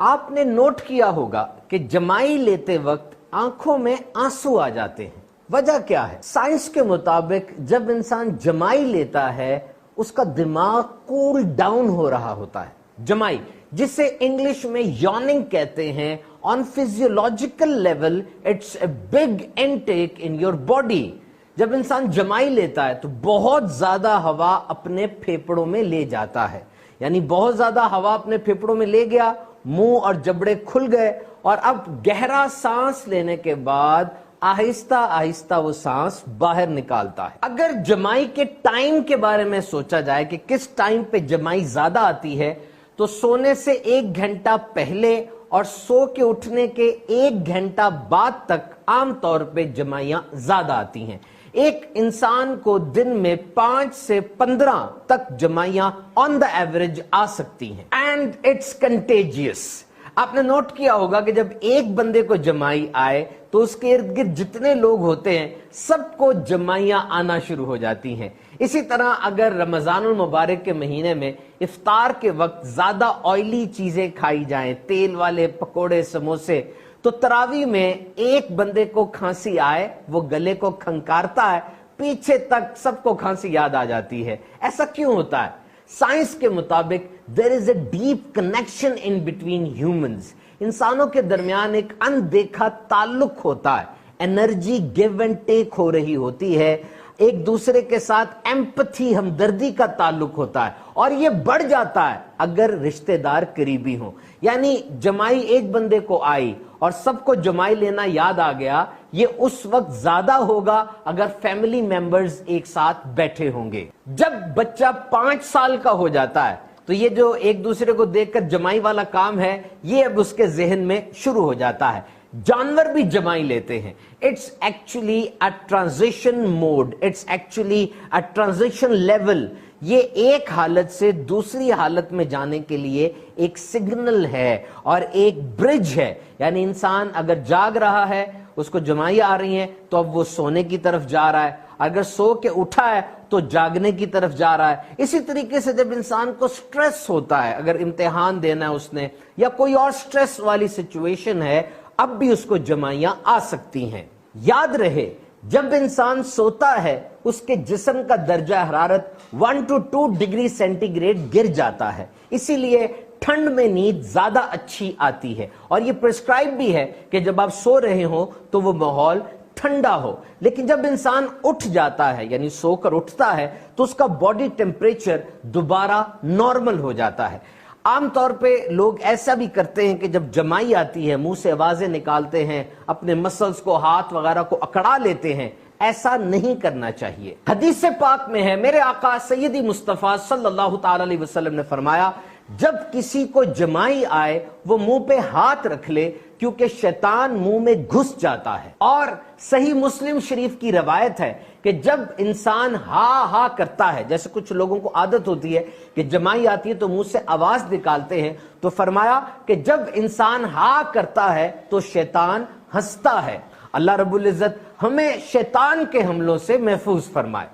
آپ نے نوٹ کیا ہوگا کہ جمائی لیتے وقت آنکھوں میں آنسو آ جاتے ہیں. وجہ کیا ہے؟ سائنس کے مطابق جب انسان جمائی لیتا ہے اس کا دماغ کول ڈاؤن ہو رہا ہوتا ہے. جمائی جسے انگلش میں یوننگ کہتے ہیں, on physiological level it's a big intake in your body. جب انسان جمائی لیتا ہے تو بہت زیادہ ہوا اپنے پھیپڑوں میں لے جاتا ہے, یعنی بہت زیادہ ہوا اپنے پھیپڑوں میں لے گیا, منہ اور جبڑے کھل گئے, اور اب گہرا سانس لینے کے بعد آہستہ آہستہ وہ سانس باہر نکالتا ہے. اگر جمائی کے ٹائم کے بارے میں سوچا جائے کہ کس ٹائم پہ جمائی زیادہ آتی ہے, تو سونے سے 1 گھنٹہ پہلے اور سو کے اٹھنے کے 1 گھنٹہ بعد تک عام طور پہ جمائیاں زیادہ آتی ہیں. ایک انسان کو دن میں 5 سے 15 تک جمائیاں آن دا ایوریج آ سکتی ہیں. And it's contagious. آپ نے نوٹ کیا ہوگا کہ جب ایک بندے کو جمائی آئے تو اس کے ارد گرد جتنے لوگ ہوتے ہیں سب کو جمائیاں آنا شروع ہو جاتی ہیں. اسی طرح اگر رمضان المبارک کے مہینے میں افطار کے وقت زیادہ آئلی چیزیں کھائی جائیں, تیل والے پکوڑے سموسے, تو تراویح میں ایک بندے کو کھانسی آئے, وہ گلے کو کھنکارتا ہے, پیچھے تک سب کو کھانسی یاد آ جاتی ہے. ایسا کیوں ہوتا ہے؟ سائنس کے مطابق there is a deep connection in between humans. انسانوں کے درمیان ایک اندیکھا تعلق ہوتا ہے, انرجی گیو اینڈ ٹیک ہو رہی ہوتی ہے, ایک دوسرے کے ساتھ ایمپتھی, ہمدردی کا تعلق ہوتا ہے, اور یہ بڑھ جاتا ہے اگر رشتہ دار قریبی ہوں. یعنی جمائی ایک بندے کو آئی اور سب کو جمائی لینا یاد آ گیا, یہ اس وقت زیادہ ہوگا اگر فیملی ممبرز ایک ساتھ بیٹھے ہوں گے. جب بچہ 5 سال کا ہو جاتا ہے تو یہ جو ایک دوسرے کو دیکھ کر جمائی والا کام ہے یہ اب اس کے ذہن میں شروع ہو جاتا ہے. جانور بھی جمائی لیتے ہیں. It's actually a transition mode, it's actually a transition level. یہ ایک حالت سے دوسری حالت میں جانے کے لیے ایک سگنل ہے اور ایک برج ہے. یعنی انسان اگر جاگ رہا ہے, اس کو جمائی آ رہی ہیں, تو اب وہ سونے کی طرف جا رہا ہے, اگر سو کے اٹھا ہے تو جاگنے کی طرف جا رہا ہے. اسی طریقے سے جب انسان کو سٹریس ہوتا ہے, اگر امتحان دینا ہے اس نے یا کوئی اور سٹریس والی سچویشن ہے, اب بھی اس کو جمائیاں آ سکتی ہیں. یاد رہے, جب انسان سوتا ہے اس کے جسم کا درجہ حرارت 1 to 2 ڈگری سینٹی گریڈ گر جاتا ہے. اسی لیے ٹھنڈ میں نیند زیادہ اچھی آتی ہے, اور یہ پرسکرائب بھی ہے کہ جب آپ سو رہے ہوں تو وہ ماحول ٹھنڈا ہو. لیکن جب انسان اٹھ جاتا ہے, یعنی سو کر اٹھتا ہے, تو اس کا باڈی ٹیمپریچر دوبارہ نارمل ہو جاتا ہے. عام طور پہ لوگ ایسا بھی کرتے ہیں کہ جب جمائی آتی ہے منہ سے آوازیں نکالتے ہیں, اپنے مسلز کو, ہاتھ وغیرہ کو اکڑا لیتے ہیں. ایسا نہیں کرنا چاہیے. حدیث پاک میں ہے, میرے آقا سیدی مصطفیٰ صلی اللہ تعالی علیہ وسلم نے فرمایا, جب کسی کو جمائی آئے وہ منہ پہ ہاتھ رکھ لے, کیونکہ شیطان منہ میں گھس جاتا ہے. اور صحیح مسلم شریف کی روایت ہے کہ جب انسان ہا ہا کرتا ہے, جیسے کچھ لوگوں کو عادت ہوتی ہے کہ جمائی آتی ہے تو منہ سے آواز نکالتے ہیں, تو فرمایا کہ جب انسان ہا کرتا ہے تو شیطان ہنستا ہے. اللہ رب العزت ہمیں شیطان کے حملوں سے محفوظ فرمائے.